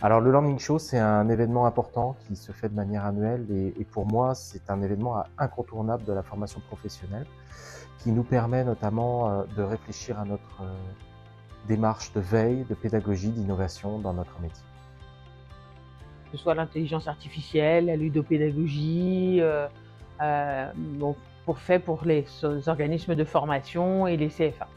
Alors le Learning Show, c'est un événement important qui se fait de manière annuelle et pour moi, c'est un événement incontournable de la formation professionnelle qui nous permet notamment de réfléchir à notre démarche de veille, de pédagogie, d'innovation dans notre métier. Que ce soit l'intelligence artificielle, la ludopédagogie, pour les organismes de formation et les CFA.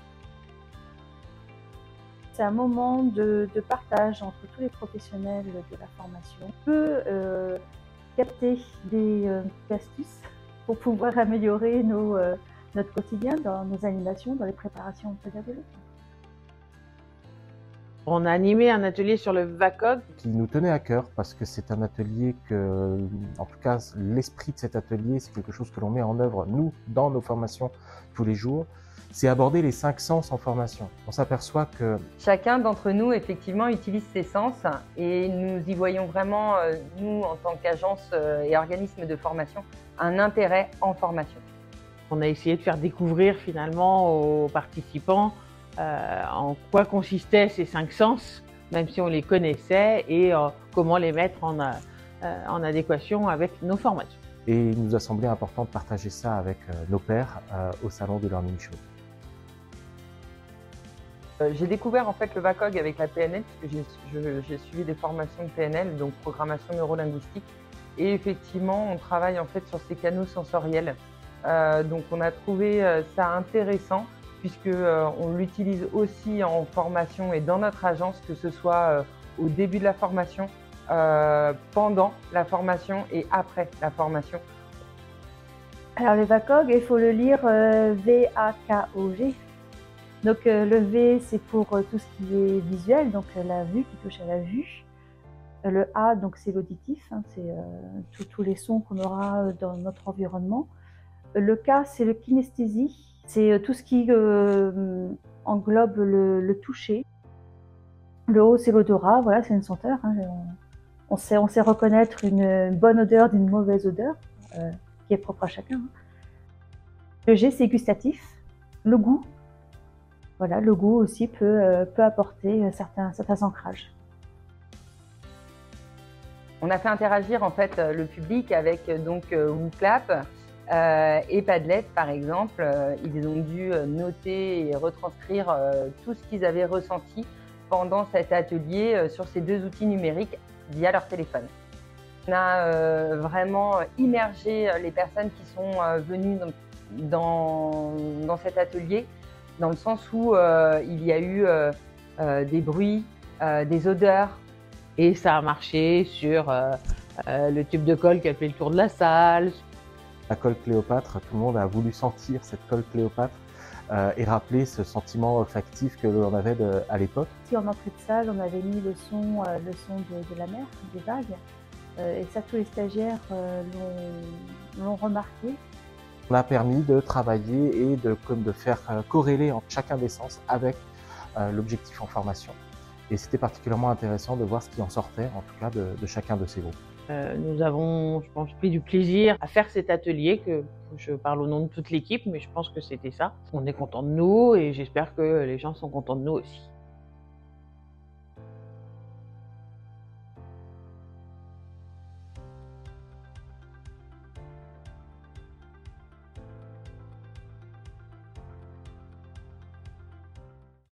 C'est un moment de partage entre tous les professionnels de la formation. On peut capter des astuces pour pouvoir améliorer notre quotidien dans nos animations, dans les préparations pédagogiques. On a animé un atelier sur le VACOG. Qui nous tenait à cœur parce que c'est un atelier que, en tout cas, l'esprit de cet atelier, c'est quelque chose que l'on met en œuvre, nous, dans nos formations tous les jours. C'est aborder les 5 sens en formation. On s'aperçoit que chacun d'entre nous, effectivement, utilise ses sens et nous y voyons vraiment, nous, en tant qu'agence et organisme de formation, un intérêt en formation. On a essayé de faire découvrir finalement aux participants en quoi consistaient ces 5 sens, même si on les connaissait, et comment les mettre en adéquation avec nos formations. Et il nous a semblé important de partager ça avec nos pairs au salon du Learning Show. J'ai découvert en fait le VACOG avec la PNL, puisque j'ai suivi des formations de PNL, donc programmation neurolinguistique. Et effectivement, on travaille en fait sur ces canaux sensoriels. Donc on a trouvé ça intéressant, puisqu'on l'utilise aussi en formation et dans notre agence, que ce soit au début de la formation, pendant la formation et après la formation. Alors le VACOG, il faut le lire V-A-K-O-G. Donc le V, c'est pour tout ce qui est visuel, donc la vue, qui touche à la vue. Le A, donc c'est l'auditif, hein, c'est tous les sons qu'on aura dans notre environnement. Le K, c'est le kinesthésie, c'est tout ce qui englobe le toucher. Le O, c'est l'odorat, voilà, c'est une senteur. Hein, on sait reconnaître une bonne odeur d'une mauvaise odeur, qui est propre à chacun. Hein. Le G, c'est gustatif, le goût. Voilà, le goût aussi peut apporter certains ancrages. On a fait interagir en fait le public avec donc WooClap et Padlet par exemple. Ils ont dû noter et retranscrire tout ce qu'ils avaient ressenti pendant cet atelier sur ces 2 outils numériques via leur téléphone. On a vraiment immergé les personnes qui sont venues dans cet atelier, dans le sens où il y a eu des bruits, des odeurs. Et ça a marché sur le tube de colle qui a fait le tour de la salle. La colle Cléopâtre, tout le monde a voulu sentir cette colle Cléopâtre et rappeler ce sentiment olfactif que l'on avait à l'époque. Si en entrée de salle, on avait mis le son de la mer, des vagues, et ça tous les stagiaires l'ont remarqué. On a permis de travailler et de faire corréler chacun des sens avec l'objectif en formation. Et c'était particulièrement intéressant de voir ce qui en sortait, en tout cas, de chacun de ces groupes. Nous avons, je pense, pris du plaisir à faire cet atelier, que je parle au nom de toute l'équipe, mais je pense que c'était ça. On est content de nous et j'espère que les gens sont contents de nous aussi.